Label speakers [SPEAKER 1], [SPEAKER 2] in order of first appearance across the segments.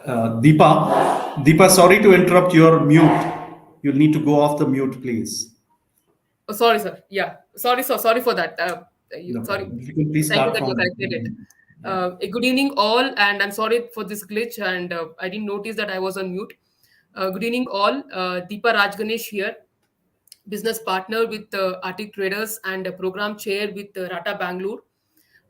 [SPEAKER 1] Deepa, sorry to interrupt your mute. You'll need to go off the mute, please.
[SPEAKER 2] Oh, sorry, sir. Yeah, sorry for that.
[SPEAKER 1] No
[SPEAKER 2] Sorry.
[SPEAKER 1] problem. If you can please
[SPEAKER 2] Thank you
[SPEAKER 1] start
[SPEAKER 2] that you
[SPEAKER 1] from the
[SPEAKER 2] corrected it.
[SPEAKER 1] beginning. Yeah.
[SPEAKER 2] A good evening, all, and I'm sorry for this glitch, and I didn't notice that I was on mute. Good evening, all. Deepa Rajganesh here, business partner with Arctic Traders and a program chair with Rata Bangalore.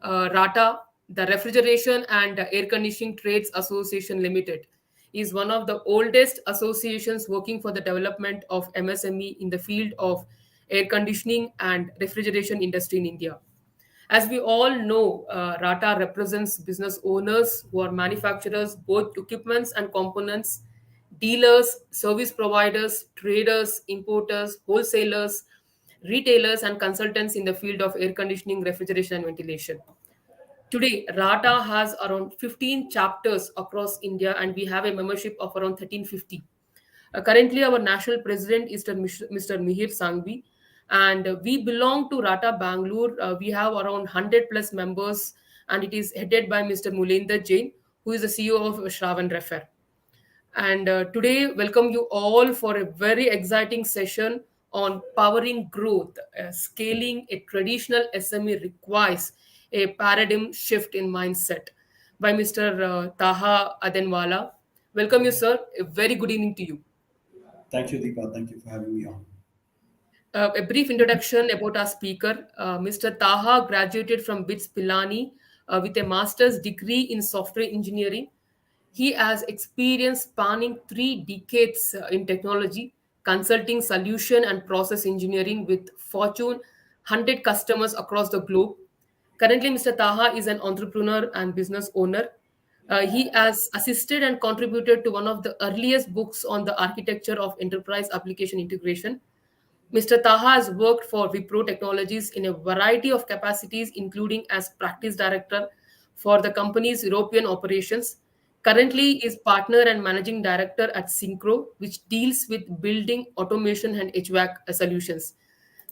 [SPEAKER 2] Rata, the Refrigeration and Air Conditioning Trades Association Limited, is one of the oldest associations working for the development of MSME in the field of air conditioning and refrigeration industry in India. As we all know, Rata represents business owners who are manufacturers, both equipments and components, dealers, service providers, traders, importers, wholesalers, retailers, and consultants in the field of air conditioning, refrigeration, and ventilation. Today, Rata has around 15 chapters across India, and we have a membership of around 1350. Currently, our national president is Mr. Mihir Sangvi, and we belong to Rata Bangalore. We have around 100 plus members, and it is headed by Mr. Mulender Jain, who is the CEO of Shravan Refer. And today, welcome you all for a very exciting session on powering growth. Scaling a traditional SME requires a paradigm shift in mindset by Mr. Taha Adenwala. Welcome you, sir. A very good evening to you.
[SPEAKER 1] Thank you, Deepa. Thank you for having me on.
[SPEAKER 2] A brief introduction about our speaker. Mr. Taha graduated from BITS Pilani with a master's degree in software engineering. He has experience spanning 3 decades in technology, consulting, solution, and process engineering with Fortune 100 customers across the globe. Currently, Mr. Taha is an entrepreneur and business owner. He has assisted and contributed to one of the earliest books on the architecture of enterprise application integration. Mr. Taha has worked for Wipro Technologies in a variety of capacities, including as practice director for the company's European operations. Currently, is partner and managing director at Synchro, which deals with building automation and HVAC solutions.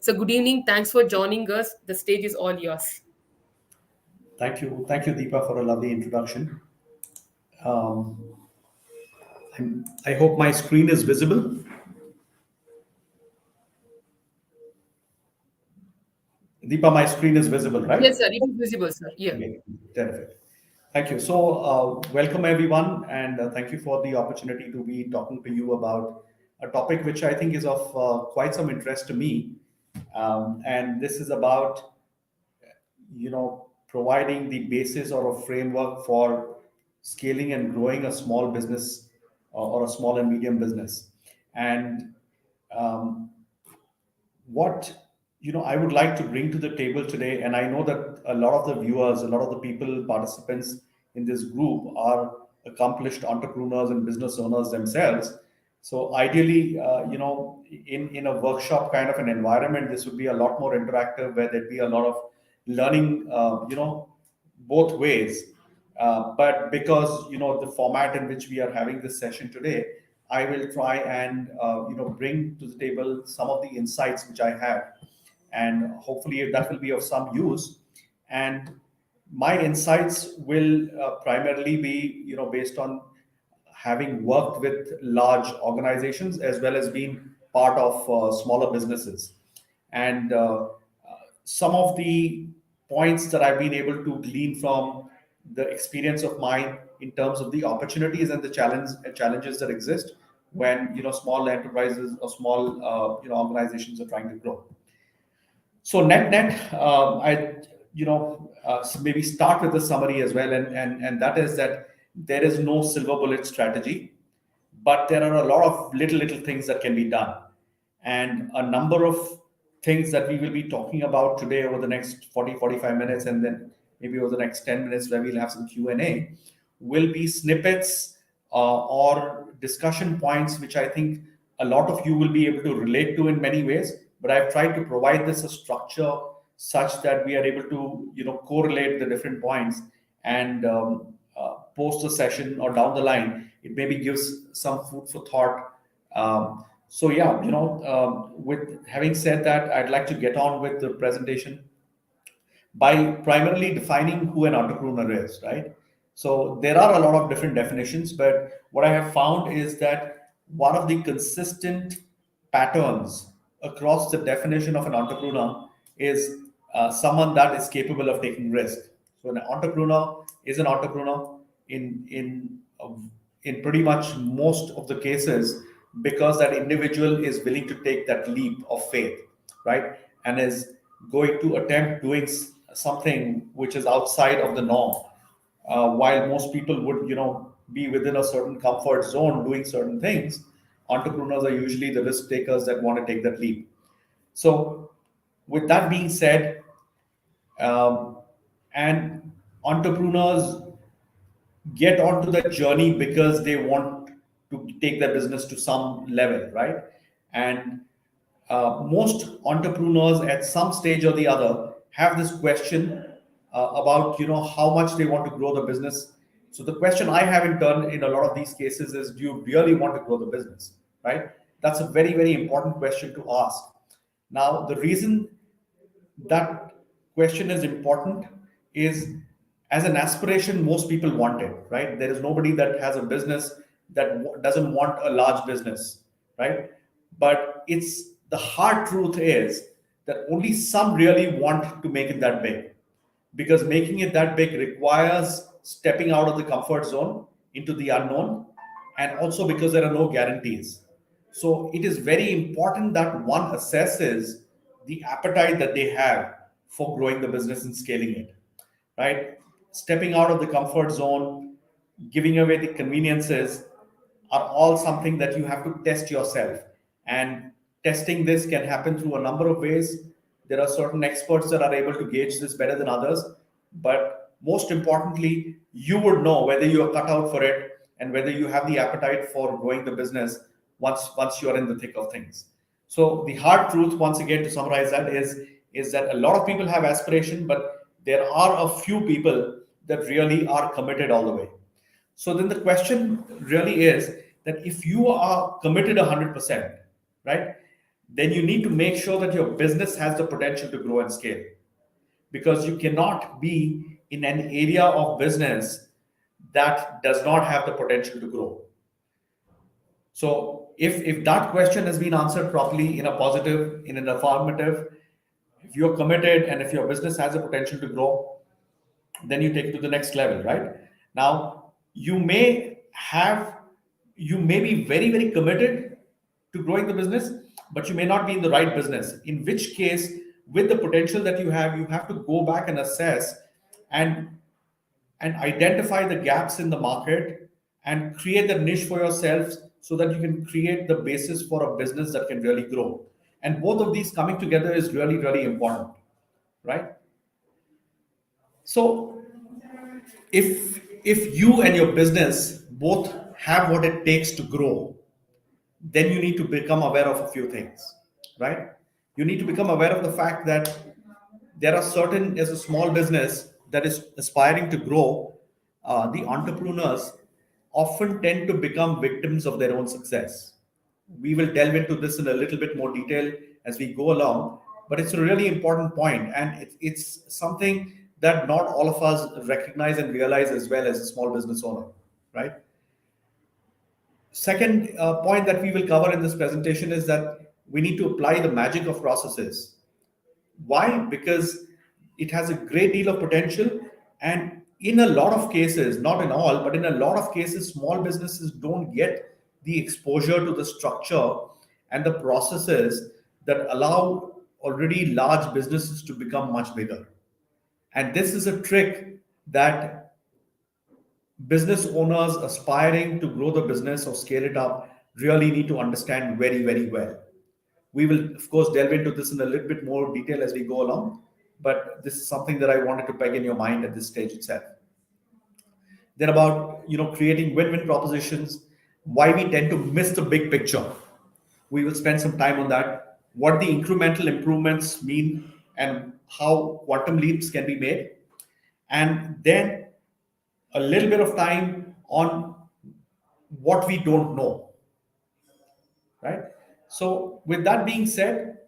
[SPEAKER 2] So, good evening. Thanks for joining us. The stage is all yours.
[SPEAKER 1] Thank you, Deepa, for a lovely introduction. Um, I hope my screen is visible. Deepa, my screen is visible,
[SPEAKER 2] Yes,
[SPEAKER 1] right?
[SPEAKER 2] sir. It is visible, sir. Yeah.
[SPEAKER 1] Okay, terrific. Thank you. So, welcome everyone, and thank you for the opportunity to be talking to you about a topic which I think is of quite some interest to me. And this is about, providing the basis or a framework for scaling and growing a small business or a small and medium business. And um, what I would like to bring to the table today, and I know that a lot of the viewers, a lot of the people, participants in this group are accomplished entrepreneurs and business owners themselves. So ideally, in a workshop kind of an environment, this would be a lot more interactive, where there'd be a lot of learning, both ways. But because the format in which we are having this session today, I will try and bring to the table some of the insights which I have, and hopefully that will be of some use. And my insights will primarily be based on having worked with large organizations as well as being part of smaller businesses. And some of the points that I've been able to glean from the experience of mine in terms of the opportunities and the challenges that exist when small enterprises or small organizations are trying to grow. So net, I so maybe start with the summary as well, and that is that there is no silver bullet strategy, but there are a lot of little things that can be done, and a number of things that we will be talking about today over the next 40-45 minutes, and then maybe over the next 10 minutes where we'll have some Q&A, will be snippets or discussion points which I think a lot of you will be able to relate to in many ways, but I've tried to provide this a structure such that we are able to, correlate the different points, and post a session or down the line, it maybe gives some food for thought. So yeah, with having said that, I'd like to get on with the presentation by primarily defining who an entrepreneur is, right? So there are a lot of different definitions, but what I have found is that one of the consistent patterns across the definition of an entrepreneur is someone that is capable of taking risk. So an entrepreneur is an entrepreneur in pretty much most of the cases, because that individual is willing to take that leap of faith, right? And is going to attempt doing something which is outside of the norm. While most people would, be within a certain comfort zone doing certain things, entrepreneurs are usually the risk takers that want to take that leap. So, with that being said, um, and entrepreneurs get onto that journey because they want to take their business to some level, right? And most entrepreneurs at some stage or the other have this question about, how much they want to grow the business. So the question I have in turn in a lot of these cases is, do you really want to grow the business, right? That's a very, very important question to ask. Now, the reason that question is important is, as an aspiration, most people want it, right? There is nobody that has a business that doesn't want a large business, right? But it's the hard truth is that only some really want to make it that big, because making it that big requires stepping out of the comfort zone into the unknown, and also because there are no guarantees. So it is very important that one assesses the appetite that they have for growing the business and scaling it, right? Stepping out of the comfort zone, giving away the conveniences, are all something that you have to test yourself. And testing this can happen through a number of ways. There are certain experts that are able to gauge this better than others. But most importantly, you would know whether you are cut out for it and whether you have the appetite for growing the business once you are in the thick of things. So the hard truth, once again, to summarize that, is that a lot of people have aspiration, but there are a few people that really are committed all the way. So then the question really is that if you are committed 100%, right, then you need to make sure that your business has the potential to grow and scale, because you cannot be in an area of business that does not have the potential to grow. So if that question has been answered properly, in a positive, in an affirmative, if you're committed and if your business has the potential to grow, then you take it to the next level, right? Now, you may be very, very committed to growing the business, but you may not be in the right business, in which case, with the potential that you have to go back and assess and identify the gaps in the market and create the niche for yourselves, so that you can create the basis for a business that can really grow. And both of these coming together is really, really important, right? So if you and your business both have what it takes to grow, then you need to become aware of a few things, right? You need to become aware of the fact that there are certain, as a small business that is aspiring to grow, the entrepreneurs often tend to become victims of their own success. We will delve into this in a little bit more detail as we go along, but it's a really important point, and it's something that not all of us recognize and realize as well as a small business owner, right? Second point that we will cover in this presentation is that we need to apply the magic of processes. Why? Because it has a great deal of potential, and in a lot of cases, not in all, but in a lot of cases, small businesses don't get the exposure to the structure and the processes that allow already large businesses to become much bigger. And this is a trick that business owners aspiring to grow the business or scale it up really need to understand very, very well. We will, of course, delve into this in a little bit more detail as we go along, but this is something that I wanted to peg in your mind at this stage itself. Then about creating win-win propositions, why we tend to miss the big picture. We will spend some time on that, what the incremental improvements mean and how quantum leaps can be made, and then a little bit of time on what we don't know, right? So, with that being said,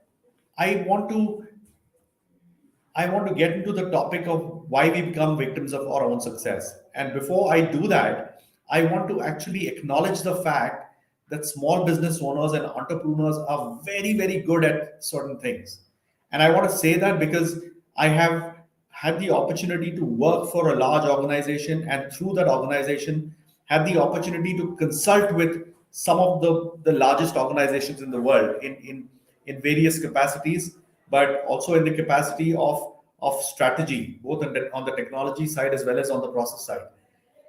[SPEAKER 1] I want to I want to get into the topic of why we become victims of our own success. And before I do that, I want to actually acknowledge the fact that small business owners and entrepreneurs are very, very good at certain things. And I want to say that because I have had the opportunity to work for a large organization, and through that organization, had the opportunity to consult with some of the largest organizations in the world in various capacities, but also in the capacity of strategy, both on the technology side as well as on the process side.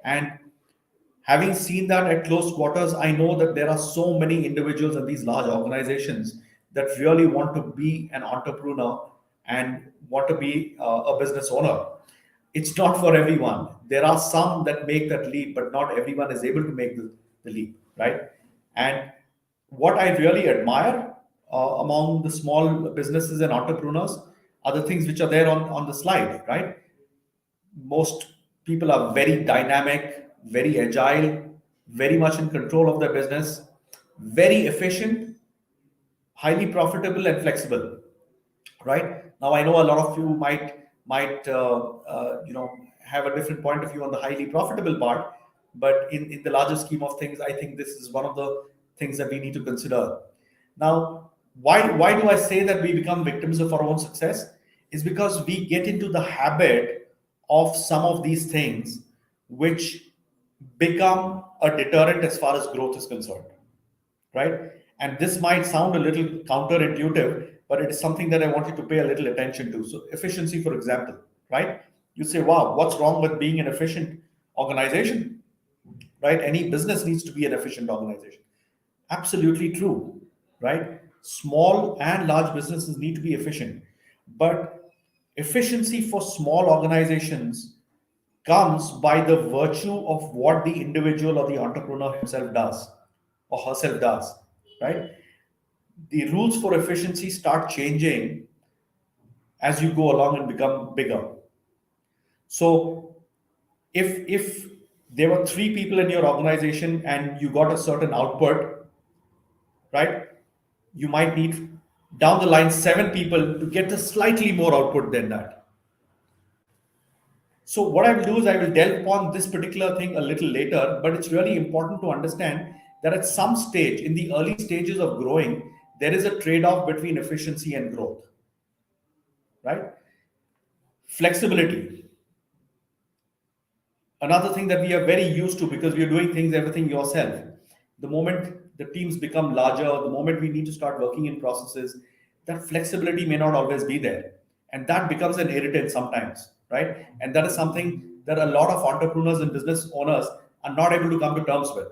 [SPEAKER 1] And having seen that at close quarters, I know that there are so many individuals in these large organizations that really want to be an entrepreneur and want to be a business owner. It's not for everyone. There are some that make that leap, but not everyone is able to make the leap, right? And what I really admire among the small businesses and entrepreneurs are the things which are there on the slide, right? Most people are very dynamic, very agile, very much in control of their business, very efficient, highly profitable, and flexible. Right now, I know a lot of you might have a different point of view on the highly profitable part, but in the larger scheme of things, I think this is one of the things that we need to consider. Now, why do I say that we become victims of our own success? Is because we get into the habit of some of these things which become a deterrent as far as growth is concerned, right? And this might sound a little counterintuitive, but it is something that I want you to pay a little attention to. So, efficiency, for example, right? You say, wow, what's wrong with being an efficient organization, right? Any business needs to be an efficient organization. Absolutely true, right? Small and large businesses need to be efficient, but efficiency for small organizations comes by the virtue of what the individual or the entrepreneur himself does or herself does, right? The rules for efficiency start changing as you go along and become bigger. So if there were three people in your organization and you got a certain output, right? You might need down the line seven people to get a slightly more output than that. So what I will do is I will delve upon this particular thing a little later, but it's really important to understand that at some stage, in the early stages of growing, there is a trade-off between efficiency and growth, right? Flexibility. Another thing that we are very used to because we are doing things, everything yourself. The moment the teams become larger, the moment we need to start working in processes, that flexibility may not always be there. And that becomes an irritant sometimes, right? And that is something that a lot of entrepreneurs and business owners are not able to come to terms with,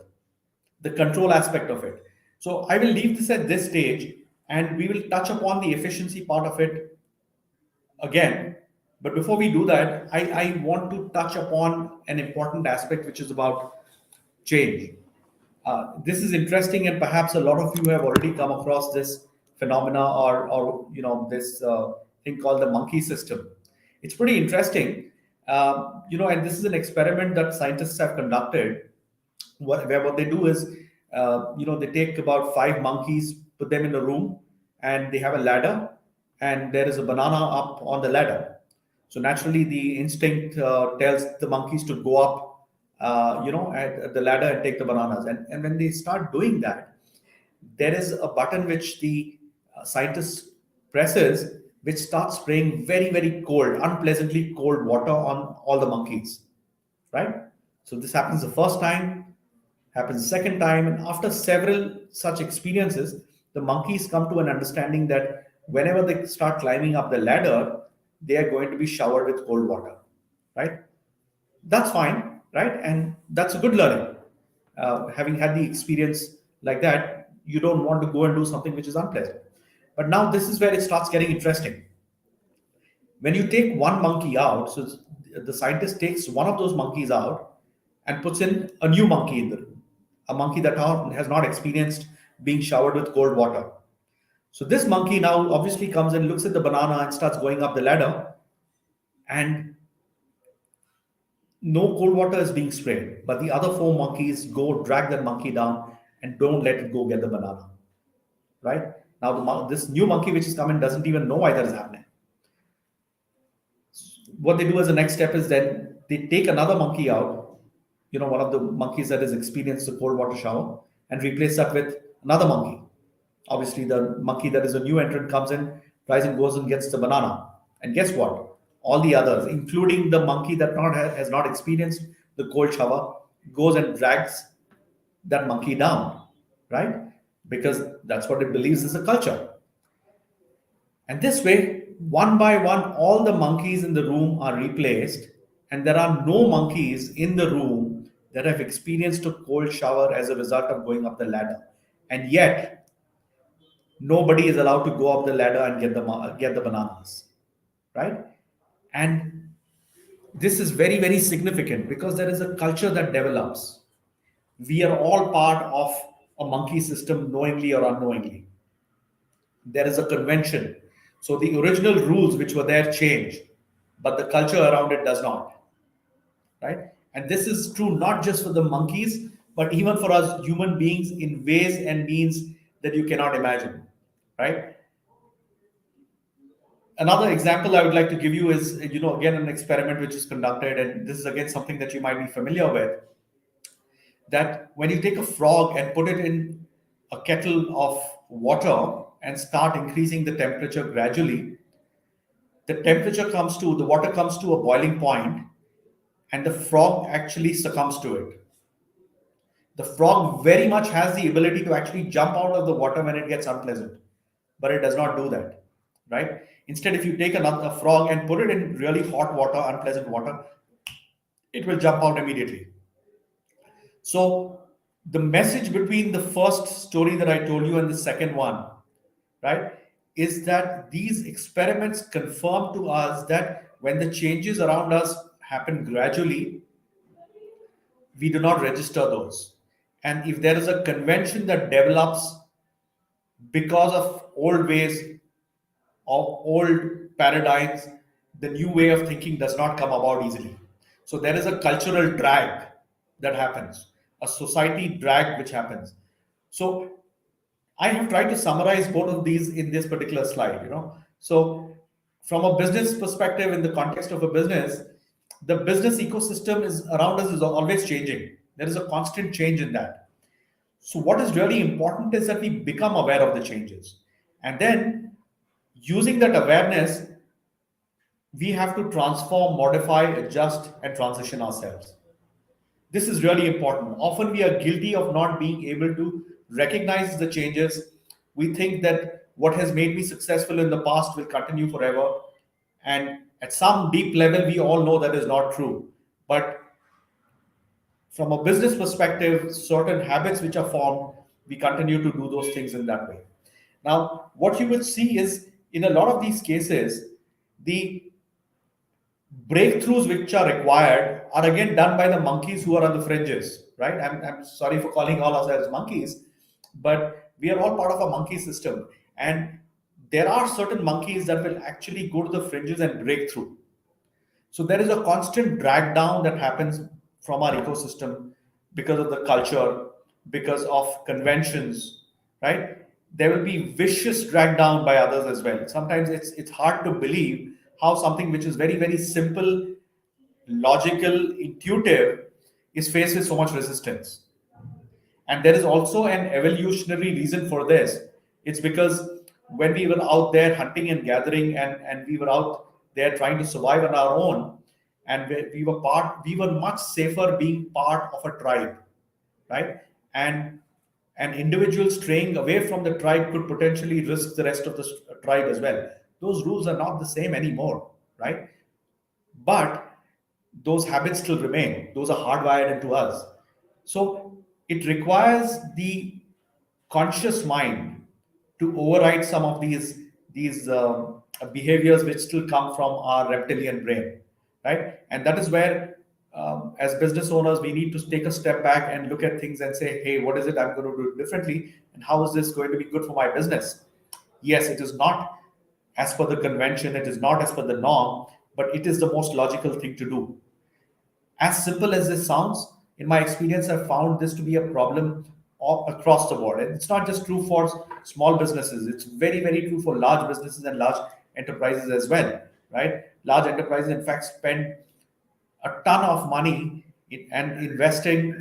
[SPEAKER 1] the control aspect of it. So I will leave this at this stage and we will touch upon the efficiency part of it again. But before we do that, I want to touch upon an important aspect, which is about change. This is interesting, and perhaps a lot of you have already come across this phenomena or this thing called the monkey system. It's pretty interesting, and this is an experiment that scientists have conducted. What they do is, they take about five monkeys, put them in a room, and they have a ladder, and there is a banana up on the ladder. So naturally, the instinct tells the monkeys to go up, at the ladder and take the bananas. And when they start doing that, there is a button which the scientist presses, which starts spraying very, very cold, unpleasantly cold water on all the monkeys, right? So this happens the first time, happens the second time, and after several such experiences, the monkeys come to an understanding that whenever they start climbing up the ladder, they are going to be showered with cold water, right? That's fine, right? And that's a good learning. Having had the experience like that, you don't want to go and do something which is unpleasant. But now this is where it starts getting interesting. When you take one monkey out, so the scientist takes one of those monkeys out and puts in a new monkey in the room, a monkey that has not experienced being showered with cold water. So this monkey now obviously comes and looks at the banana and starts going up the ladder, and no cold water is being sprayed. But the other four monkeys go drag that monkey down and don't let it go get the banana. Right? Now, this new monkey which is coming doesn't even know why that is happening. What they do as the next step is then they take another monkey out, one of the monkeys that has experienced the cold water shower, and replace that with another monkey. Obviously, the monkey that is a new entrant comes in, tries and goes and gets the banana. And guess what? All the others, including the monkey that has not experienced the cold shower, goes and drags that monkey down, right? Because that's what it believes is a culture. And this way, one by one, all the monkeys in the room are replaced, and there are no monkeys in the room that have experienced a cold shower as a result of going up the ladder. And yet, nobody is allowed to go up the ladder and get the bananas, right? And this is very, very significant because there is a culture that develops. We are all part of a monkey system, knowingly or unknowingly. There is a convention. So the original rules which were there change, but the culture around it does not, right? And this is true not just for the monkeys, but even for us human beings in ways and means that you cannot imagine, right? Another example I would like to give you is, again, an experiment which is conducted, and this is again something that you might be familiar with, that when you take a frog and put it in a kettle of water and start increasing the temperature gradually, the water comes to a boiling point, and the frog actually succumbs to it. The frog very much has the ability to actually jump out of the water when it gets unpleasant, but it does not do that, right? Instead, if you take a frog and put it in really hot water, unpleasant water, it will jump out immediately. So the message between the first story that I told you and the second one, right, is that these experiments confirm to us that when the changes around us happen gradually, we do not register those. And if there is a convention that develops because of old ways, of old paradigms, the new way of thinking does not come about easily. So there is a cultural drag that happens, a society drag which happens. So I have tried to summarize both of these in this particular slide. So from a business perspective, in the context of a business, the business ecosystem is around us is always changing. There is a constant change in that. So what is really important is that we become aware of the changes, and then using that awareness, we have to transform, modify, adjust, and transition ourselves. This is really important. Often we are guilty of not being able to recognize the changes. We think that what has made me successful in the past will continue forever. And at some deep level, we all know that is not true. But from a business perspective, certain habits which are formed, we continue to do those things in that way. Now, what you will see is in a lot of these cases, the breakthroughs which are required are again done by the monkeys who are on the fringes, right? I'm sorry for calling all ourselves monkeys, but we are all part of a monkey system. And there are certain monkeys that will actually go to the fringes and break through. So there is a constant drag down that happens from our ecosystem because of the culture, because of conventions, right? There will be vicious drag down by others as well. Sometimes it's hard to believe how something which is very, very simple, logical, intuitive is faced with so much resistance. And there is also an evolutionary reason for this. It's because when we were out there hunting and gathering, and we were out there trying to survive on our own, and we were much safer being part of a tribe, right? And an individual straying away from the tribe could potentially risk the rest of the tribe as well. Those rules are not the same anymore, right? But those habits still remain. Those are hardwired into us. So it requires the conscious mind to override some of these behaviors which still come from our reptilian brain, right? And that is where as business owners, we need to take a step back and look at things and say, hey, what is it I'm going to do differently? And how is this going to be good for my business? Yes, it is not as per the convention, it is not as per the norm, but it is the most logical thing to do. As simple as this sounds, in my experience, I've found this to be a problem across the board. And it's not just true for small businesses, it's very, very true for large businesses and large enterprises as well, right? Large enterprises, in fact, spend a ton of money and investing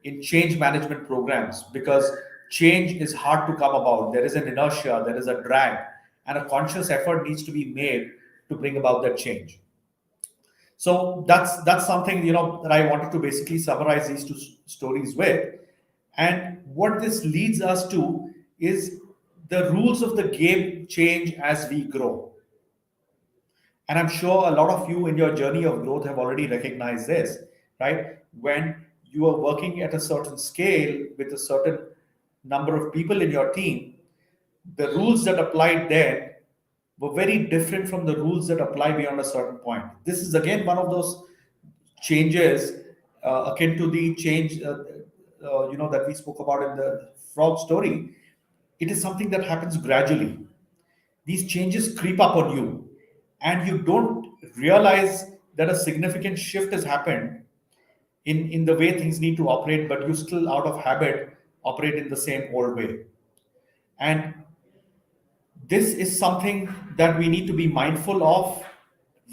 [SPEAKER 1] in change management programs because change is hard to come about. There is an inertia, there is a drag, and a conscious effort needs to be made to bring about that change. So that's something that I wanted to basically summarize these two stories with. And what this leads us to is the rules of the game change as we grow. And I'm sure a lot of you in your journey of growth have already recognized this, right? When you are working at a certain scale with a certain number of people in your team, the rules that applied then were very different from the rules that apply beyond a certain point. This is again one of those changes akin to the change that we spoke about in the frog story. It is something that happens gradually. These changes creep up on you, and you don't realize that a significant shift has happened in the way things need to operate, but you still, out of habit, operate in the same old way. And this is something that we need to be mindful of,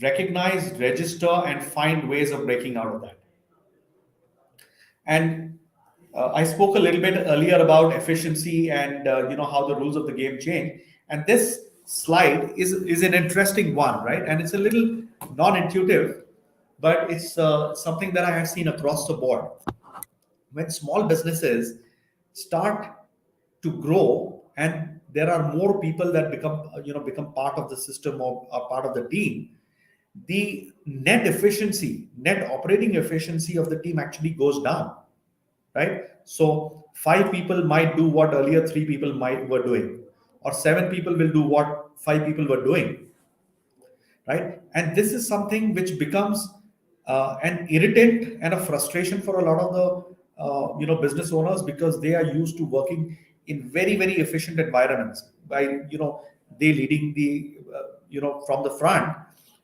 [SPEAKER 1] recognize, register, and find ways of breaking out of that. And I spoke a little bit earlier about efficiency and how the rules of the game change. And this slide is an interesting one, right? And it's a little non-intuitive, but it's something that I have seen across the board. When small businesses start to grow and there are more people that become part of the system or are part of the team, the net operating efficiency of the team actually goes down, right? So 5 people might do what earlier 3 people were doing, or 7 people will do what 5 people were doing, right? And this is something which becomes an irritant and a frustration for a lot of the business owners, because they are used to working in very, very efficient environments by they leading the from the front.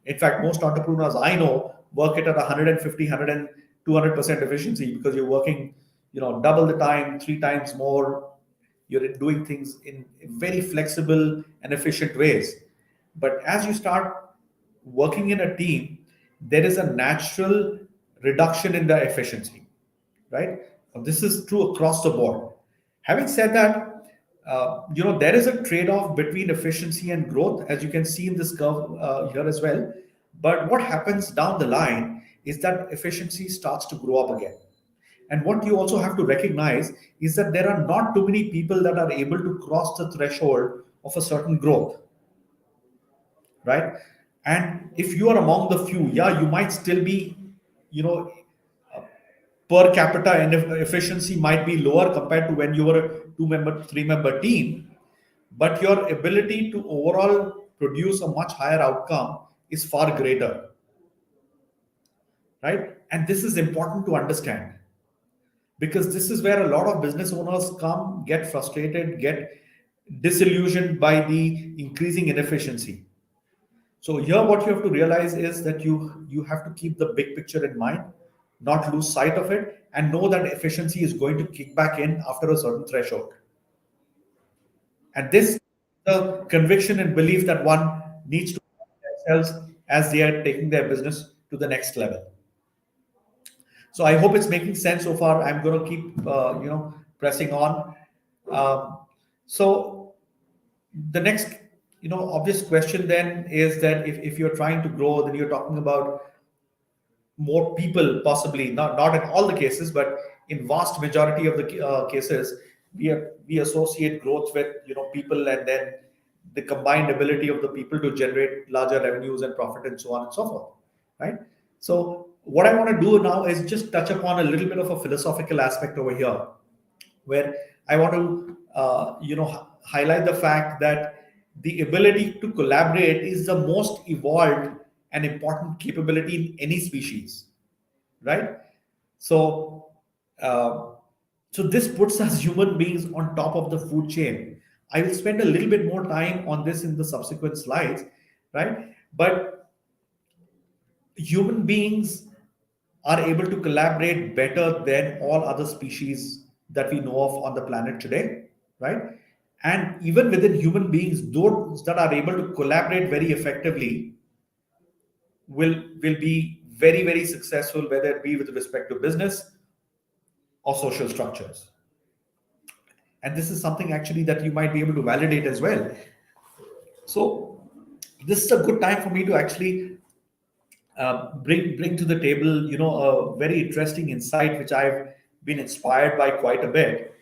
[SPEAKER 1] In fact, most entrepreneurs I know work at 150, 100, 200% efficiency, because you're working double the time, 3 times more. You're doing things in very flexible and efficient ways. But as you start working in a team, there is a natural reduction in the efficiency, right? This is true across the board. Having said that, there is a trade-off between efficiency and growth, as you can see in this curve here as well. But what happens down the line is that efficiency starts to grow up again. And what you also have to recognize is that there are not too many people that are able to cross the threshold of a certain growth, right? And if you are among the few, yeah, you might still be, per capita and efficiency might be lower compared to when you were a 2-member, 3-member team, but your ability to overall produce a much higher outcome is far greater, right? And this is important to understand, because this is where a lot of business owners come, get frustrated, get disillusioned by the increasing inefficiency. So here what you have to realize is that you have to keep the big picture in mind, not lose sight of it, and know that efficiency is going to kick back in after a certain threshold. And this, the conviction and belief that one needs to themselves as they are taking their business to the next level. So I hope it's making sense so far. I'm going to keep pressing on. So the next obvious question then is that if you're trying to grow, then you're talking about more people, possibly not in all the cases, but in vast majority of the cases, we associate growth with people, and then the combined ability of the people to generate larger revenues and profit and so on and so forth, right? So what I want to do now is just touch upon a little bit of a philosophical aspect over here, where I want to highlight the fact that the ability to collaborate is the most evolved and important capability in any species, right? So, uh, so this puts us human beings on top of the food chain. I will spend a little bit more time on this in the subsequent slides, right? But human beings are able to collaborate better than all other species that we know of on the planet today, right? And even within human beings, those that are able to collaborate very effectively will be very, very successful, whether it be with respect to business or social structures. And this is something actually that you might be able to validate as well. So this is a good time for me to actually bring to the table, a very interesting insight which I've been inspired by quite a bit.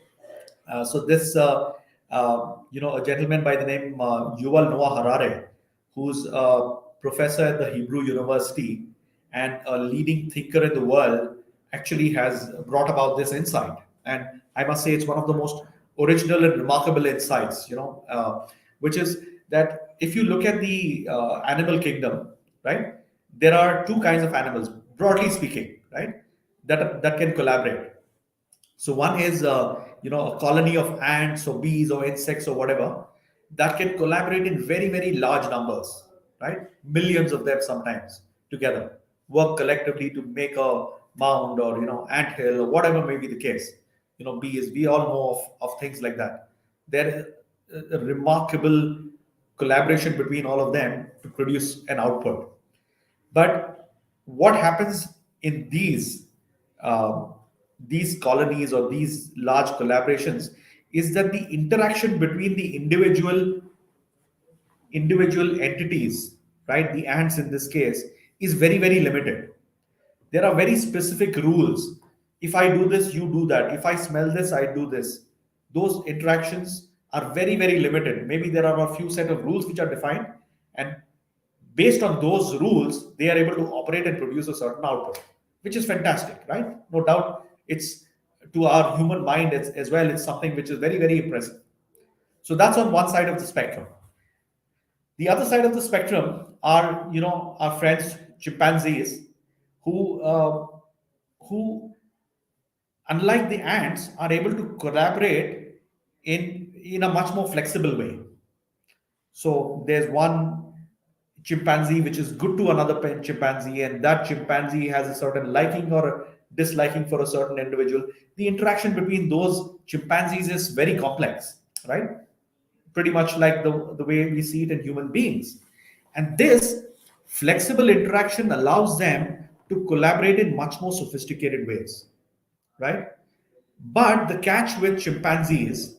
[SPEAKER 1] So this, a gentleman by the name Yuval Noah Harari, who's a professor at the Hebrew University and a leading thinker in the world, actually has brought about this insight. And I must say, it's one of the most original and remarkable insights, which is that if you look at the animal kingdom, right, there are two kinds of animals, broadly speaking, right, that can collaborate. So one is, a colony of ants or bees or insects or whatever that can collaborate in very, very large numbers, right? Millions of them sometimes together, work collectively to make a mound or, ant hill or whatever may be the case. Bees, we all know of things like that. There is a remarkable collaboration between all of them to produce an output. But what happens in um, these colonies or these large collaborations is that the interaction between the individual entities, right, the ants in this case, is very, very limited. There are very specific rules. If I do this, you do that. If I smell this, I do this. Those interactions are very, very limited. Maybe there are a few set of rules which are defined, and based on those rules, they are able to operate and produce a certain output, which is fantastic, right? No doubt, it's to our human mind as well. It's something which is very, very impressive. So that's on one side of the spectrum. The other side of the spectrum are, our friends chimpanzees, who, unlike the ants, are able to collaborate in a much more flexible way. So there's one chimpanzee which is good to another chimpanzee, and that chimpanzee has a certain liking or disliking for a certain individual. The interaction between those chimpanzees is very complex, right? Pretty much like the way we see it in human beings. And this flexible interaction allows them to collaborate in much more sophisticated ways, right? But the catch with chimpanzees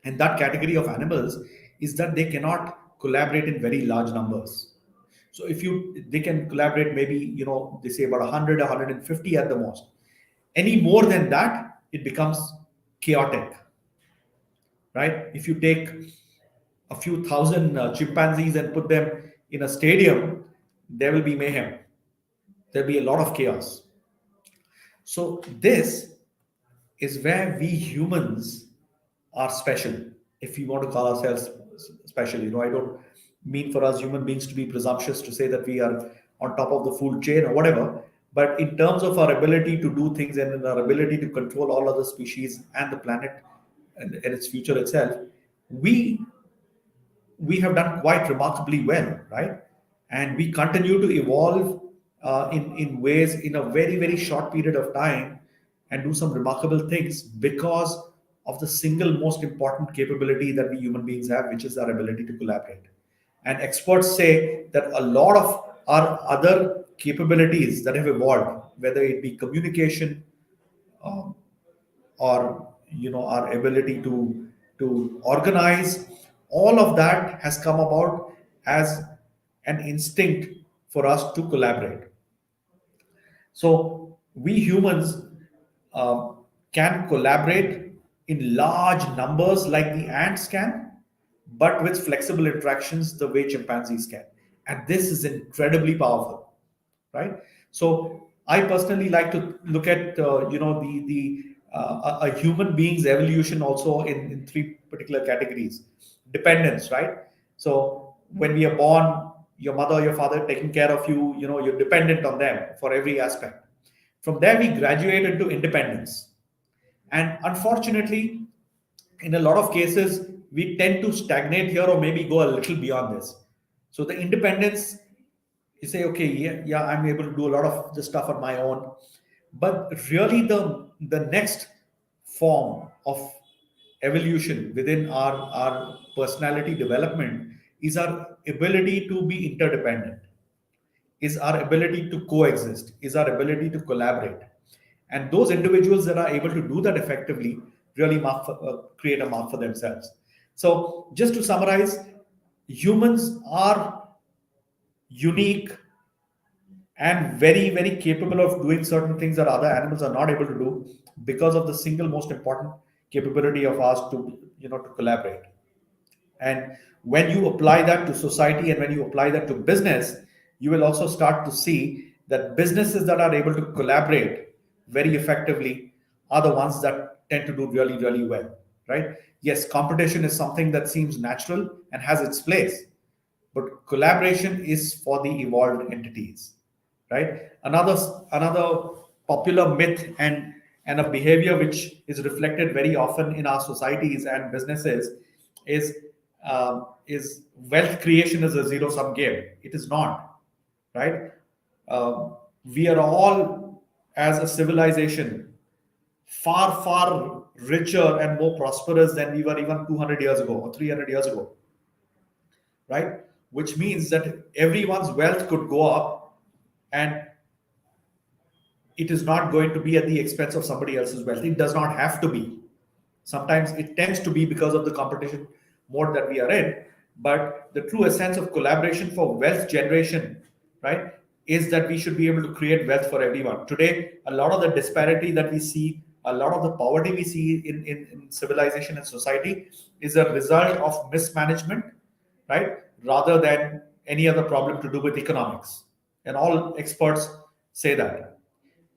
[SPEAKER 1] and that category of animals is that they cannot collaborate in very large numbers. So if you they can collaborate, maybe, they say about 100, 150 at the most. Any more than that, it becomes chaotic, right? If you take a few thousand chimpanzees and put them in a stadium, there will be mayhem. There'll be a lot of chaos. So this is where we humans are special, if we want to call ourselves special. I don't mean for us human beings to be presumptuous to say that we are on top of the food chain or whatever, but in terms of our ability to do things and in our ability to control all other species and the planet and its future itself, we we have done quite remarkably well, right? And we continue to evolve in ways in a very, very short period of time and do some remarkable things because of the single most important capability that we human beings have, which is our ability to collaborate. And experts say that a lot of our other capabilities that have evolved, whether it be communication, um, or our ability to organize, all of that has come about as an instinct for us to collaborate. So we humans uh, can collaborate in large numbers like the ants can, but with flexible interactions the way chimpanzees can. And this is incredibly powerful, right? So I personally like to look at a human being's evolution also in three particular categories. Dependence, right? So when we are born, your mother or your father taking care of you, you're dependent on them for every aspect. From there, we graduate into independence. And unfortunately, in a lot of cases, we tend to stagnate here or maybe go a little beyond this. So the independence, you say, okay, yeah, I'm able to do a lot of this stuff on my own. But really, the next form of evolution within our personality development is our ability to be interdependent, is our ability to coexist, is our ability to collaborate. And those individuals that are able to do that effectively really create a mark for themselves. So, just to summarize, humans are unique and very, very capable of doing certain things that other animals are not able to do because of the single most important capability of ours to, to collaborate. And when you apply that to society and when you apply that to business, you will also start to see that businesses that are able to collaborate very effectively are the ones that tend to do really, really well, right? Yes, competition is something that seems natural and has its place, but collaboration is for the evolved entities, right? Another popular myth and a behavior which is reflected very often in our societies and businesses is is wealth creation is a zero sum game. It is not, right? We are all, as a civilization, far richer and more prosperous than we were even 200 years ago or 300 years ago, right? Which means that everyone's wealth could go up, and it is not going to be at the expense of somebody else's wealth. It does not have to be. Sometimes it tends to be because of the competition mode that we are in. But the true essence of collaboration for wealth generation, right, is that we should be able to create wealth for everyone. Today, a lot of the disparity that we see, a lot of the poverty we see in civilization and society is a result of mismanagement, right, rather than any other problem to do with economics. And all experts say that.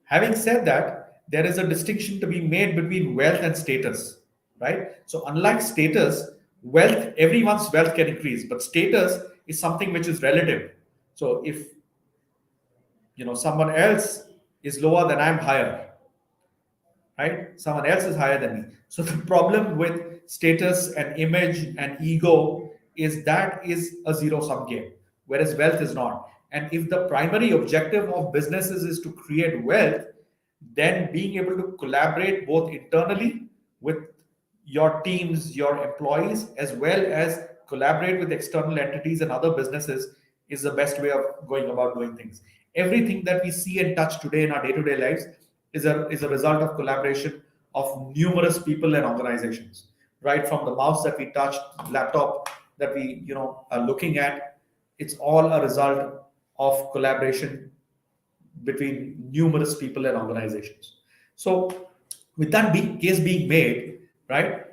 [SPEAKER 1] Having said that, there is a distinction to be made between wealth and status, right? So, unlike status, wealth, everyone's wealth can increase, but status is something which is relative. So, if someone else is lower, then I'm higher, right? Someone else is higher than me. So the problem with status and image and ego is that is a zero sum game, whereas wealth is not. And if the primary objective of businesses is to create wealth, then being able to collaborate both internally with your teams, your employees, as well as collaborate with external entities and other businesses is the best way of going about doing things. Everything that we see and touch today in our day-to-day lives is a result of collaboration of numerous people and organizations, right from the mouse that we touch, laptop that we are looking at. It's all a result of collaboration between numerous people and organizations. So, with that case being made, right,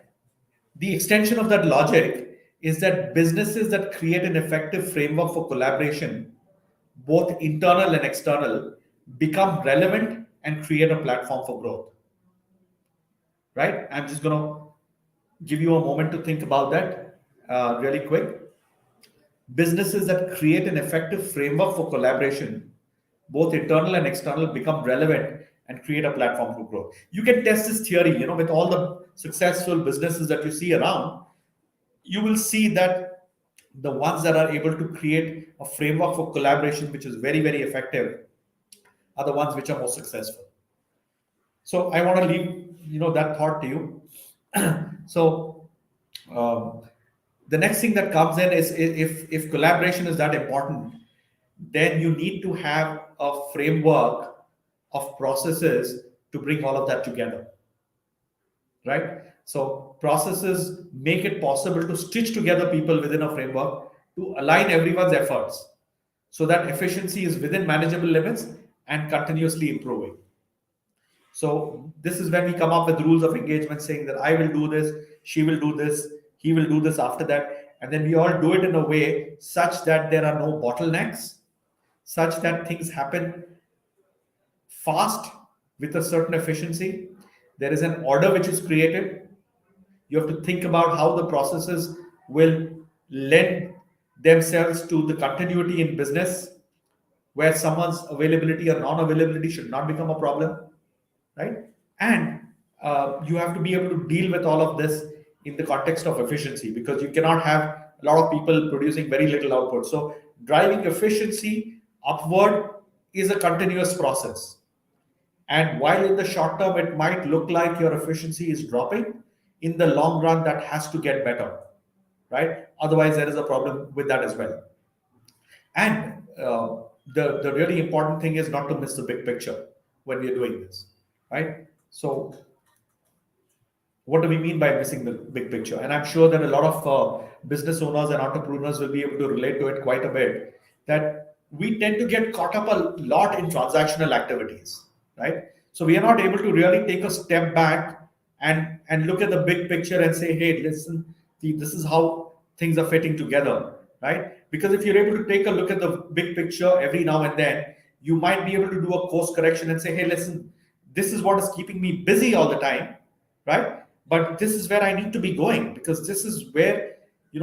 [SPEAKER 1] the extension of that logic is that businesses that create an effective framework for collaboration, both internal and external, become relevant and create a platform for growth. Right? I'm just going to give you a moment to think about that really quick. Businesses that create an effective framework for collaboration, both internal and external, become relevant and create a platform for growth. You can test this theory, with all the successful businesses that you see around. You will see that the ones that are able to create a framework for collaboration, which is very, very effective, are the ones which are most successful. So I want to leave, that thought to you. So the next thing that comes in is if collaboration is that important, then you need to have a framework of processes to bring all of that together, right? So processes make it possible to stitch together people within a framework to align everyone's efforts so that efficiency is within manageable limits and continuously improving. So this is when we come up with rules of engagement saying that I will do this, she will do this, he will do this after that. And then we all do it in a way such that there are no bottlenecks, such that things happen fast with a certain efficiency. There is an order which is created. You have to think about how the processes will lend themselves to the continuity in business, where someone's availability or non-availability should not become a problem, right? And you have to be able to deal with all of this in the context of efficiency, because you cannot have a lot of people producing very little output. So driving efficiency upward is a continuous process. And while in the short term it might look like your efficiency is dropping, in the long run that has to get better, right? Otherwise, there is a problem with that as well. And the really important thing is not to miss the big picture when we are doing this, right? So what do we mean by missing the big picture? And I'm sure that a lot of business owners and entrepreneurs will be able to relate to it quite a bit. That we tend to get caught up a lot in transactional activities, right? So we are not able to really take a step back and look at the big picture and say, hey, listen, this is how things are fitting together, right? Because if you're able to take a look at the big picture every now and then, you might be able to do a course correction and say, hey, listen, this is what is keeping me busy all the time, right? But this is where I need to be going, because this is where the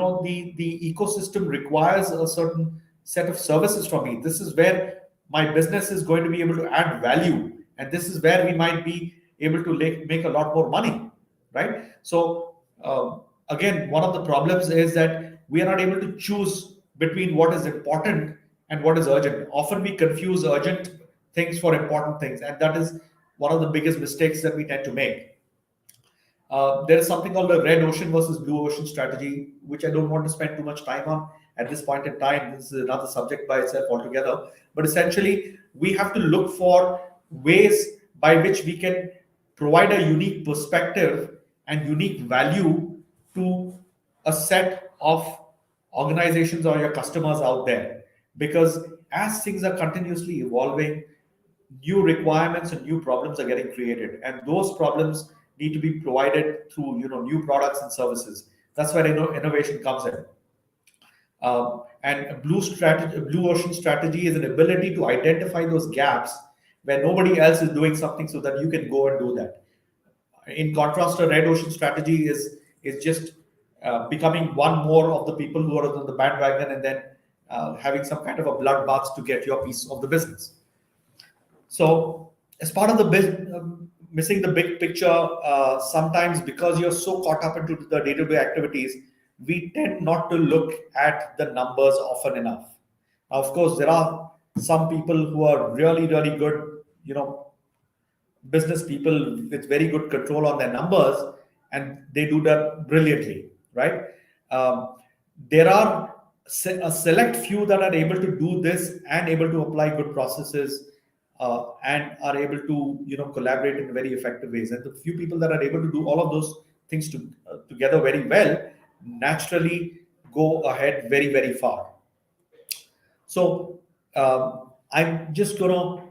[SPEAKER 1] ecosystem requires a certain set of services from me. This is where my business is going to be able to add value, and this is where we might be able to make a lot more money, right? So again, one of the problems is that we are not able to choose between what is important and what is urgent. Often we confuse urgent things for important things, and that is one of the biggest mistakes that we tend to make. There is something called the red ocean versus blue ocean strategy, which I don't want to spend too much time on at this point in time. This is another subject by itself altogether. But essentially, we have to look for ways by which we can provide a unique perspective and unique value to a set of organizations or your customers out there. Because as things are continuously evolving, new requirements and new problems are getting created, and those problems need to be provided through new products and services. That's where innovation comes in. And a blue ocean strategy is an ability to identify those gaps where nobody else is doing something, so that you can go and do that. In contrast, a red ocean strategy is just becoming one more of the people who are on the bandwagon, and then having some kind of a bloodbath to get your piece of the business. So, as part of missing the big picture, sometimes because you're so caught up into the day-to-day activities, we tend not to look at the numbers often enough. Now, of course, there are some people who are really, really good, business people with very good control on their numbers, and they do that brilliantly, right? Um, there are a select few that are able to do this and able to apply good processes, and are able to collaborate in very effective ways. And the few people that are able to do all of those things together very well naturally go ahead very, very far. So I'm just gonna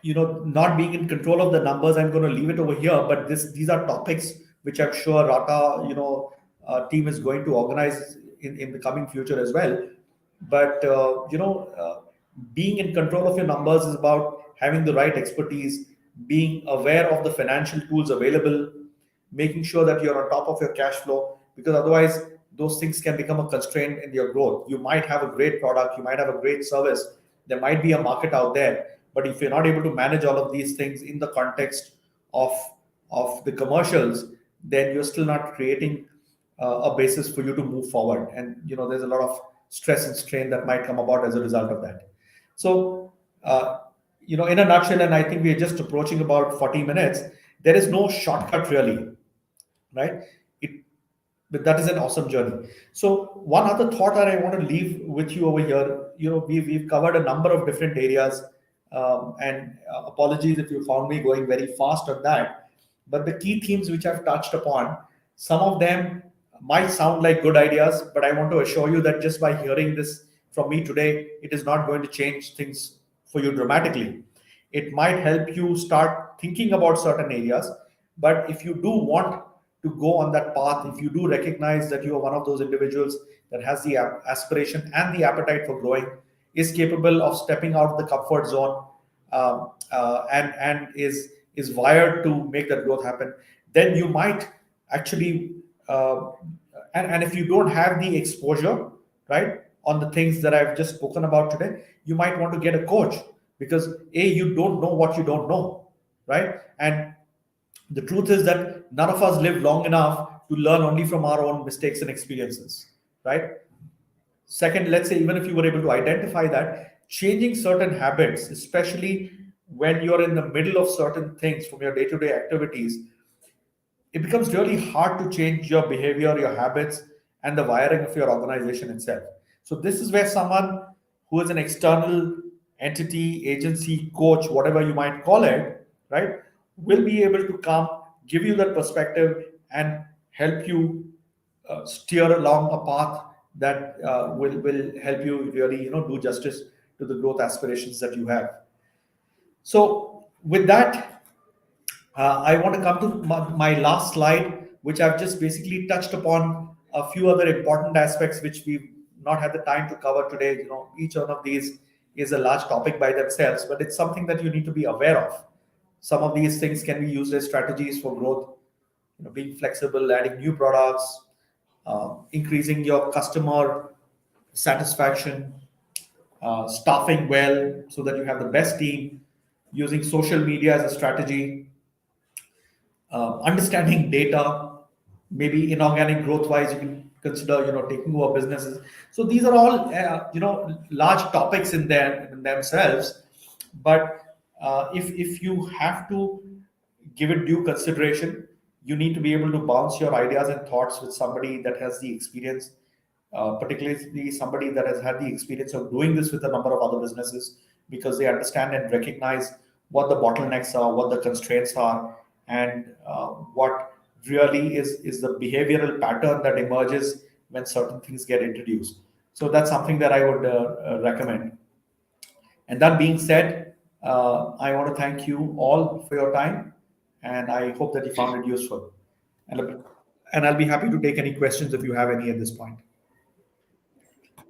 [SPEAKER 1] not being in control of the numbers, I'm going to leave it over here. But these are topics which I'm sure Rata team is going to organize in the coming future as well. But being in control of your numbers is about having the right expertise, being aware of the financial tools available, making sure that you're on top of your cash flow, because otherwise those things can become a constraint in your growth. You might have a great product, you might have a great service, there might be a market out there, but if you're not able to manage all of these things in the context of the commercials, then you're still not creating a basis for you to move forward. And there's a lot of stress and strain that might come about as a result of that. So in a nutshell, and I think we're just approaching about 40 minutes, there is no shortcut really, right? But that is an awesome journey. So one other thought that I want to leave with you over here, we've covered a number of different areas, and apologies if you found me going very fast on that. But the key themes which I've touched upon, some of them might sound like good ideas, but I want to assure you that just by hearing this from me today, it is not going to change things for you dramatically. It might help you start thinking about certain areas, but if you do want to go on that path, if you do recognize that you are one of those individuals that has the aspiration and the appetite for growing, is capable of stepping out of the comfort zone, and is wired to make that growth happen, then you might actually, and if you don't have the exposure, right, on the things that I've just spoken about today, you might want to get a coach, because you don't know what you don't know, right? And the truth is that none of us live long enough to learn only from our own mistakes and experiences, right? Second, let's say even if you were able to identify that, changing certain habits, especially when you're in the middle of certain things from your day-to-day activities, it becomes really hard to change your behavior, your habits, and the wiring of your organization itself. So, this is where someone who is an external entity, agency, coach, whatever you might call it, right, will be able to come, give you that perspective, and help you steer along a path that will help you really, do justice to the growth aspirations that you have. So, with that, I want to come to my last slide, which I've just basically touched upon a few other important aspects which we've not had the time to cover today. Each one of these is a large topic by themselves, but it's something that you need to be aware of. Some of these things can be used as strategies for growth, being flexible, adding new products, increasing your customer satisfaction, staffing well so that you have the best team, using social media as a strategy, understanding data, maybe inorganic growth wise, you can consider, taking over businesses. So these are all, large topics in themselves. But if you have to give it due consideration, you need to be able to bounce your ideas and thoughts with somebody that has the experience, particularly somebody that has had the experience of doing this with a number of other businesses, because they understand and recognize what the bottlenecks are, what the constraints are, and what really is the behavioral pattern that emerges when certain things get introduced. So that's something that I would recommend. And that being said, I want to thank you all for your time, and I hope that you found it useful. And, and I'll be happy to take any questions if you have any at this point.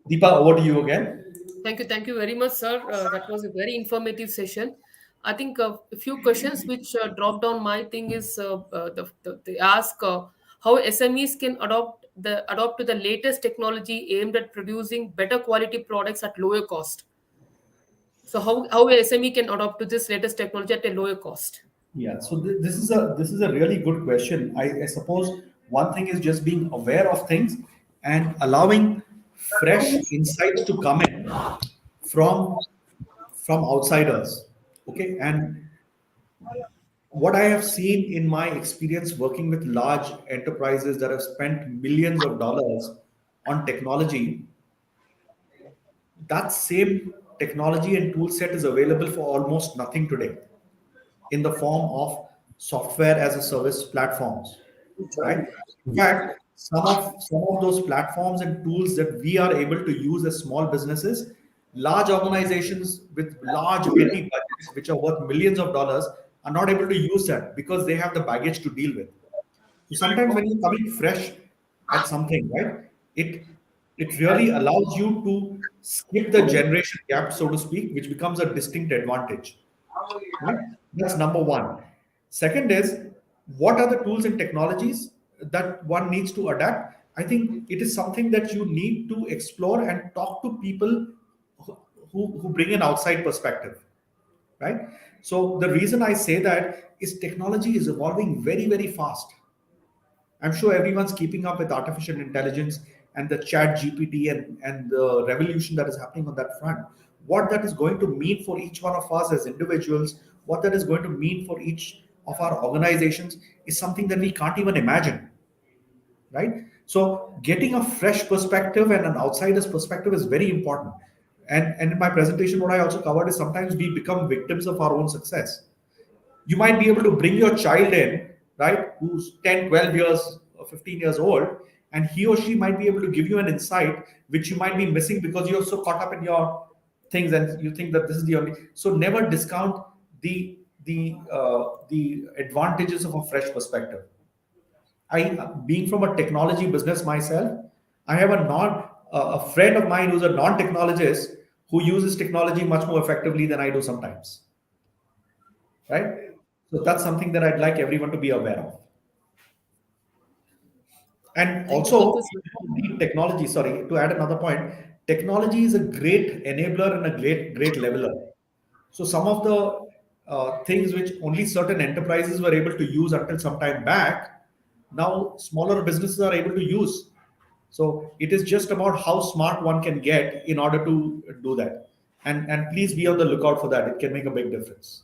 [SPEAKER 1] Deepa, over to you again.
[SPEAKER 2] Thank you very much, sir. That was a very informative session. I think a few questions which dropped on my thing is they ask how SMEs can adopt to the latest technology aimed at producing better quality products at lower cost. So how a SME can adopt to this latest technology at a lower cost?
[SPEAKER 1] Yeah, so this is a really good question. I suppose one thing is just being aware of things and allowing fresh insights to come in from outsiders. Okay, and what I have seen in my experience working with large enterprises that have spent millions of dollars on technology, that same technology and tool set is available for almost nothing today in the form of software as a service platforms, right? In fact, some of those platforms and tools that we are able to use as small businesses, large organizations with large IT budgets, which are worth millions of dollars, are not able to use that because they have the baggage to deal with. So sometimes when you're coming fresh at something, right, it it really allows you to skip the generation gap, so to speak, which becomes a distinct advantage. Right? That's number one. Second is, what are the tools and technologies that one needs to adapt? I think it is something that you need to explore and talk to people who bring an outside perspective, right? So the reason I say that is technology is evolving very, very fast. I'm sure everyone's keeping up with artificial intelligence and the chat GPT and the revolution that is happening on that front. What that is going to mean for each one of us as individuals, what that is going to mean for each of our organizations is something that we can't even imagine, right? So getting a fresh perspective and an outsider's perspective is very important. And in my presentation, what I also covered is sometimes we become victims of our own success. You might be able to bring your child in, right, who's 10, 12 years or 15 years old, and he or she might be able to give you an insight which you might be missing because you're so caught up in your things and you think that this is the only. So never discount the advantages of a fresh perspective. Being from a technology business myself, I have a friend of mine who's a non-technologist who uses technology much more effectively than I do sometimes, right? So that's something that I'd like everyone to be aware of. And
[SPEAKER 2] Thank you,
[SPEAKER 1] also,
[SPEAKER 2] sir.
[SPEAKER 1] the technology, sorry, to add another point, technology is a great enabler and a great leveler. So some of the things which only certain enterprises were able to use until some time back, now smaller businesses are able to use. So it is just about how smart one can get in order to do that. And please be on the lookout for that. It can make a big difference.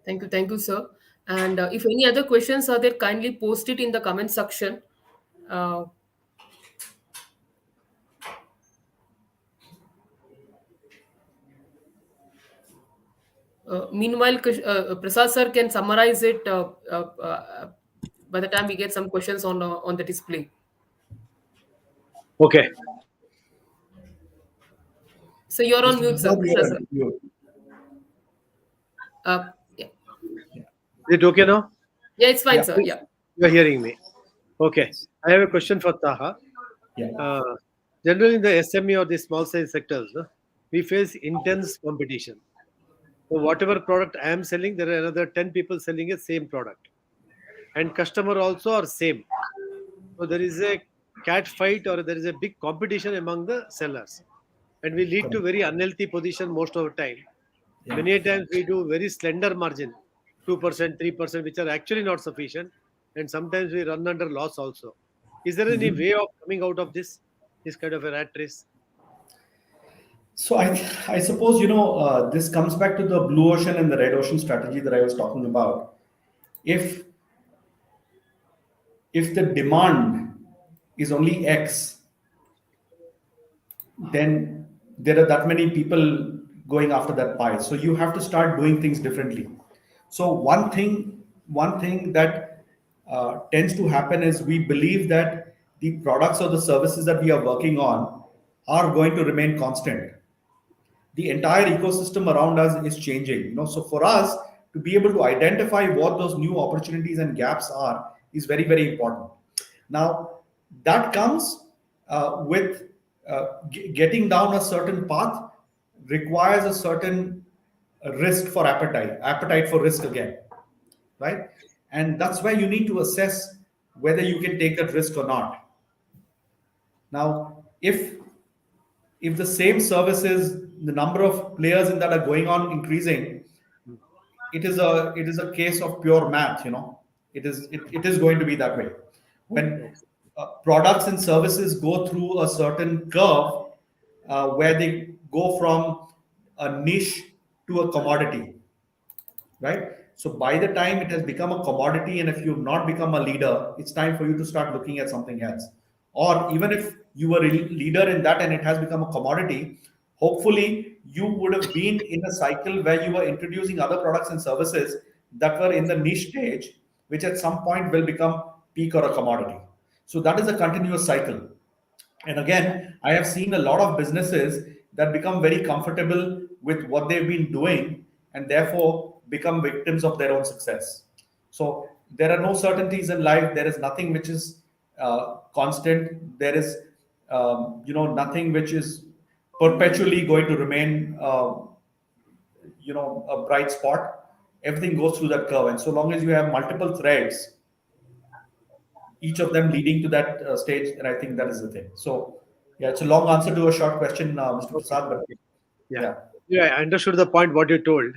[SPEAKER 2] Thank you, sir. And if any other questions are there, kindly post it in the comment section. Uh, meanwhile, Prasad sir can summarize it by the time we get some questions on the display.
[SPEAKER 3] Okay.
[SPEAKER 2] So you're on
[SPEAKER 1] Mr.
[SPEAKER 2] mute, sir,
[SPEAKER 1] Prasad,
[SPEAKER 2] Krishna
[SPEAKER 1] you're
[SPEAKER 2] sir.
[SPEAKER 1] on mute.
[SPEAKER 2] Yeah,
[SPEAKER 3] Is it okay now?
[SPEAKER 2] yeah, it's fine,
[SPEAKER 1] Yeah,
[SPEAKER 2] sir.
[SPEAKER 1] please.
[SPEAKER 2] Yeah.
[SPEAKER 3] You are hearing me. Okay. I have a question for Taha.
[SPEAKER 1] Yeah.
[SPEAKER 3] Generally, in the SME or the small size sectors, we face intense competition. So whatever product I am selling, there are another 10 people selling the same product. And customer also are same. So there is a cat fight or there is a big competition among the sellers. And we lead to
[SPEAKER 1] Correct.
[SPEAKER 3] very unhealthy position most of the time.
[SPEAKER 1] Yeah.
[SPEAKER 3] Many a times we do very slender margin, 2%, 3%, which are actually not sufficient. And sometimes we run under loss also. Is there any
[SPEAKER 1] Mhm.
[SPEAKER 3] way of coming out of this kind of a rat race?
[SPEAKER 1] So I suppose this comes back to the blue ocean and the red ocean strategy that I was talking about. If if the demand is only X, then there are that many people going after that pie. So you have to start doing things differently. So one thing that tends to happen is we believe that the products or the services that we are working on are going to remain constant. The entire ecosystem around us is changing, so for us to be able to identify what those new opportunities and gaps are is very, very important. Now that comes with getting down a certain path requires a certain risk for appetite for risk again, right? And that's where you need to assess whether you can take that risk or not. Now if the same services, the number of players in that are going on increasing, it is a case of pure math. It is going to be that way. When
[SPEAKER 3] Okay.
[SPEAKER 1] products and services go through a certain curve, where they go from a niche to a commodity, right? So by the time it has become a commodity, and if you've not become a leader, it's time for you to start looking at something else. Or even if you were a leader in that and it has become a commodity, hopefully you would have been in a cycle where you were introducing other products and services that were in the niche stage, which at some point will become peak or a commodity. So that is a continuous cycle. And again, I have seen a lot of businesses that become very comfortable with what they've been doing and therefore become victims of their own success. So there are no certainties in life. There is nothing which is constant. There is, nothing which is perpetually going to remain, a bright spot. Everything goes through that curve. And so long as you have multiple threads, each of them leading to that stage, and I think that is the thing. So yeah, it's a long answer to a short question, Mr.
[SPEAKER 3] Okay.
[SPEAKER 1] Prasad, but
[SPEAKER 3] Okay. Yeah.
[SPEAKER 1] yeah.
[SPEAKER 3] Yeah, I understood the point what you told.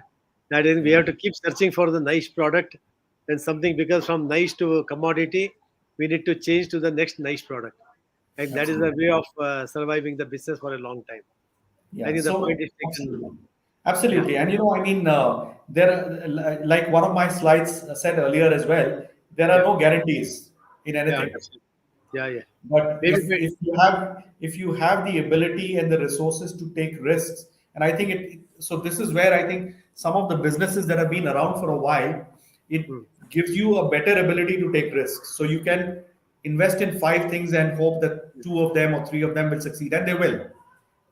[SPEAKER 3] That is, we
[SPEAKER 1] Yeah.
[SPEAKER 3] have to keep searching for the nice product. Then something becomes from nice to a commodity, we need to change to the next nice product. And that is the
[SPEAKER 1] Absolutely.
[SPEAKER 3] way of surviving the business for a long time. I
[SPEAKER 1] Yeah,
[SPEAKER 3] think the point
[SPEAKER 1] so
[SPEAKER 3] is taken.
[SPEAKER 1] absolutely,
[SPEAKER 3] Yeah.
[SPEAKER 1] absolutely. And I mean, like one of my slides said earlier as well, there are
[SPEAKER 3] Yeah.
[SPEAKER 1] no guarantees in
[SPEAKER 3] Yeah.
[SPEAKER 1] anything.
[SPEAKER 3] Understood. Yeah. Yeah.
[SPEAKER 1] But
[SPEAKER 3] Maybe.
[SPEAKER 1] if you have the ability and the resources to take risks, and I think so this is where I think some of the businesses that have been around for a while, it
[SPEAKER 3] Hmm.
[SPEAKER 1] gives you a better ability to take risks. So you can invest in five things and hope that two of them or three of them will succeed, and they will,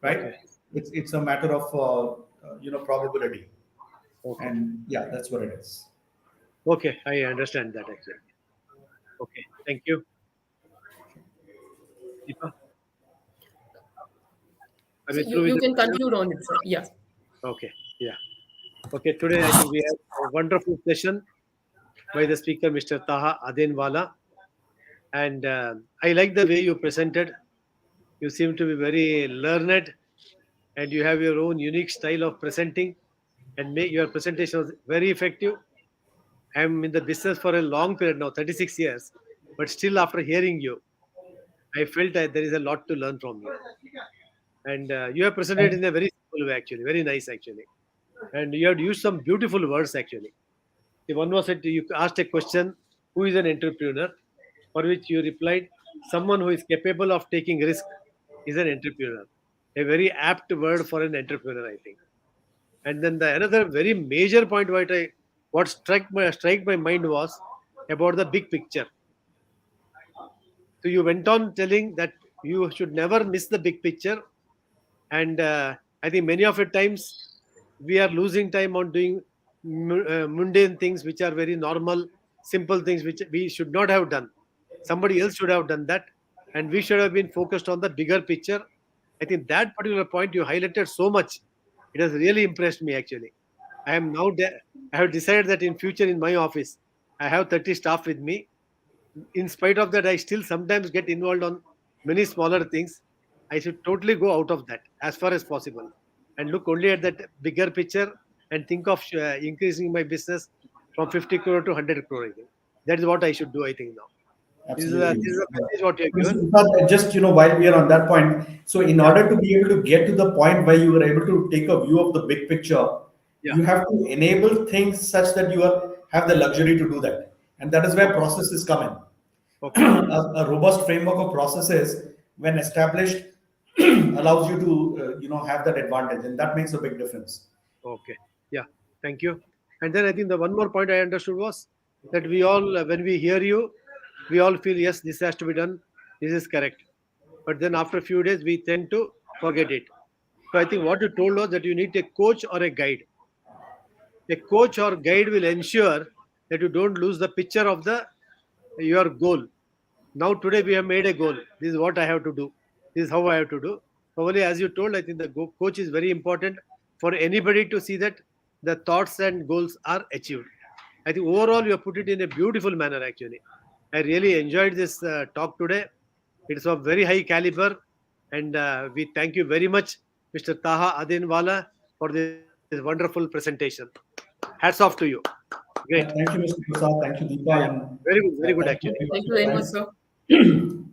[SPEAKER 1] right?
[SPEAKER 3] Okay.
[SPEAKER 1] It's a matter of probability.
[SPEAKER 3] Okay.
[SPEAKER 1] And yeah, that's what it is.
[SPEAKER 3] Okay. I understand that actually. Okay. Thank you. Deepa, are
[SPEAKER 2] So
[SPEAKER 3] we
[SPEAKER 2] you,
[SPEAKER 3] through with
[SPEAKER 2] you
[SPEAKER 3] the
[SPEAKER 2] can
[SPEAKER 3] questions?
[SPEAKER 2] conclude on it, sir. Yeah.
[SPEAKER 3] Okay. Yeah. Okay. Today I think we have a wonderful session by the speaker, Mr. Taha Adenwala. And I like the way you presented You seem to be very learned, and you have your own unique style of presenting, and make your presentation was very effective. I'm in the business for a long period now, 36 years, but still after hearing you, I felt that there is a lot to learn from you. And you have presented in a very simple way, actually, very nice, actually. And you have used some beautiful words, actually. The one was that you asked a question, who is an entrepreneur? For which you replied, someone who is capable of taking risk is an entrepreneur. A very apt word for an entrepreneur, I think. And then the another very major point what struck my mind was about the big picture. So you went on telling that you should never miss the big picture, and I think many of the times we are losing time on doing mundane things which are very normal, simple things which we should not have done. Somebody else should have done that, and we should have been focused on the bigger picture. I think that particular point you highlighted so much, it has really impressed me actually. I am now I have decided that in future in my office I have 30 staff with me. In spite of that, I still sometimes get involved on many smaller things. I should totally go out of that as far as possible and look only at that bigger picture and think of increasing my business from 50 crore to 100 crore. I think that is what I should do. I think now
[SPEAKER 1] Absolutely.
[SPEAKER 3] this is a
[SPEAKER 1] Yeah.
[SPEAKER 3] message what you have
[SPEAKER 1] Mr.
[SPEAKER 3] given.
[SPEAKER 1] Prasad, just while we are on that point, so in
[SPEAKER 3] Yeah,
[SPEAKER 1] order to be able to get to the point where you were able to take a view of the big picture,
[SPEAKER 3] yeah.
[SPEAKER 1] you have to enable things such that you have the luxury to do that, and that is where
[SPEAKER 3] Okay,
[SPEAKER 1] processes come in.
[SPEAKER 3] okay,
[SPEAKER 1] A robust framework of processes, when established, allows you to have that advantage, and that makes a big difference.
[SPEAKER 3] okay. Yeah. Thank you. And then I think the one more point I understood was that we all, when we hear you, we all feel yes, this has to be done. This is correct. But then after a few days, we tend to forget it. So I think what you told us that you need a coach or a guide. A coach or guide will ensure that you don't lose the picture of the your goal. Now today we have made a goal. This is what I have to do. This is how I have to do. Probably as you told, I think the coach is very important for anybody to see that the thoughts and goals are achieved. I think overall you have put it in a beautiful manner. Actually, I really enjoyed this talk today. It's of very high caliber, and we thank you very much, Mr. Taha Adinwala, for this wonderful presentation. Hats off to you. Great.
[SPEAKER 1] Thank you, Mr. Prasad. Thank you,
[SPEAKER 3] Yeah,
[SPEAKER 1] Deepa,
[SPEAKER 3] yeah.
[SPEAKER 1] and
[SPEAKER 3] Very good
[SPEAKER 1] thank you
[SPEAKER 3] actually.
[SPEAKER 1] very much
[SPEAKER 2] Thank
[SPEAKER 1] for
[SPEAKER 2] you
[SPEAKER 1] your
[SPEAKER 2] very much,
[SPEAKER 1] time.
[SPEAKER 2] sir.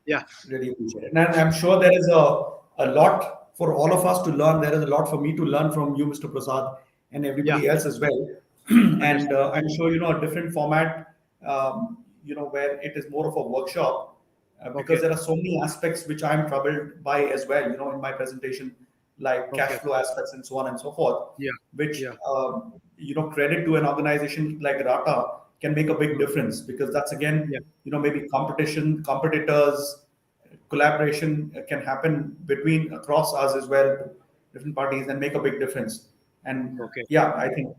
[SPEAKER 3] Yeah,
[SPEAKER 1] Really appreciate it. And I'm sure there is a lot for all of us to learn. There is a lot for me to learn from you, Mr. Prasad, and
[SPEAKER 3] yeah.
[SPEAKER 1] everybody else as well. And
[SPEAKER 3] Understood.
[SPEAKER 1] I'm sure, a different format, where it is more of a workshop, because
[SPEAKER 3] Okay,
[SPEAKER 1] there are so many aspects which I'm troubled by as well, in my presentation, like cash
[SPEAKER 3] okay.
[SPEAKER 1] flow aspects and so on and so forth,
[SPEAKER 3] Yeah,
[SPEAKER 1] which,
[SPEAKER 3] yeah.
[SPEAKER 1] credit to an organization like Rata can make a big
[SPEAKER 3] Mm,
[SPEAKER 1] difference, because that's again,
[SPEAKER 3] yeah.
[SPEAKER 1] maybe competitors, collaboration can happen between across us as well, different parties, and make a big difference. And
[SPEAKER 3] Okay.
[SPEAKER 1] yeah, I think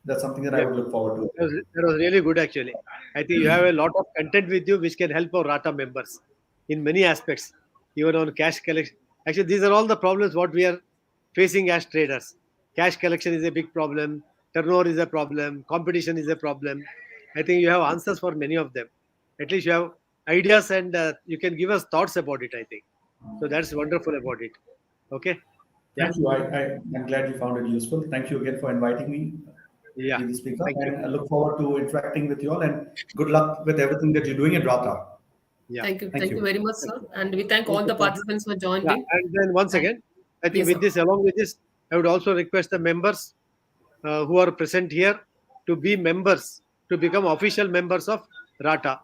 [SPEAKER 1] that's something that I
[SPEAKER 3] Yeah.
[SPEAKER 1] would look forward to.
[SPEAKER 3] That was really good actually. I think you have a lot of content with you which can help our Rata members in many aspects, even on cash collection. Actually, these are all the problems what we are facing as traders. Cash collection is a big problem. Turnover is a problem. Competition is a problem. I think you have answers for many of them. At least you have ideas and you can give us thoughts about it. I think so. That's wonderful about it. Okay. Yeah.
[SPEAKER 1] Thank you. I'm glad you found it useful. Thank you again for inviting me to
[SPEAKER 3] Yeah.
[SPEAKER 1] be the speaker,
[SPEAKER 3] Thank you.
[SPEAKER 1] and I look forward to interacting with you all. And good luck with everything that you're doing at Rata.
[SPEAKER 3] Yeah.
[SPEAKER 2] Thank you.
[SPEAKER 1] Thank
[SPEAKER 2] Thank you
[SPEAKER 1] you.
[SPEAKER 2] very much,
[SPEAKER 3] Thank
[SPEAKER 2] sir.
[SPEAKER 3] you.
[SPEAKER 2] And we thank
[SPEAKER 3] Thank
[SPEAKER 2] all
[SPEAKER 3] you
[SPEAKER 2] the
[SPEAKER 3] so much.
[SPEAKER 2] participants for joining
[SPEAKER 3] Yeah,
[SPEAKER 2] in.
[SPEAKER 3] and then once
[SPEAKER 2] And
[SPEAKER 3] again, I think
[SPEAKER 2] yes,
[SPEAKER 3] with
[SPEAKER 2] sir.
[SPEAKER 3] this, along with this, I would also request the members who are present here to be members, to become official members of Rata.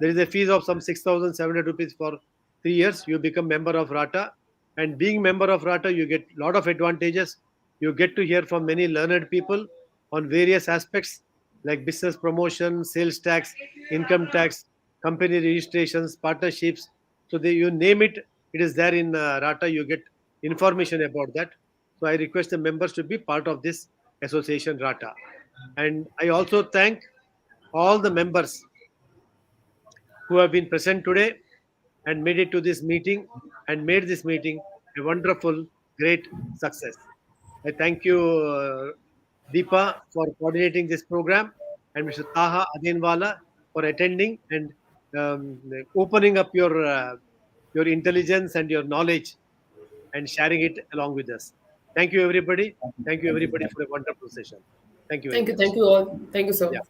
[SPEAKER 3] There is a fees of some 6,700 rupees for 3 years. You become member of Rata, and being member of Rata, you get a lot of advantages. You get to hear from many learned people on various aspects like business promotion, sales tax, income tax, company registrations, partnerships. So you name it, it is there in Rata. You get information about that. So I request the members to be part of this association Rata. And I also thank all the members who have been present today and made it to this meeting and made this meeting a wonderful, great success. I thank you, Deepa, for coordinating this program, and Mr. Taha Adinwala for attending and opening up your your intelligence and your knowledge and sharing it along with us. Thank you, everybody. Thank you,
[SPEAKER 1] Thank you.
[SPEAKER 3] everybody, for a wonderful session. Thank you very
[SPEAKER 2] Thank you.
[SPEAKER 3] much.
[SPEAKER 2] Thank you all. Thank you, sir.
[SPEAKER 3] Yeah.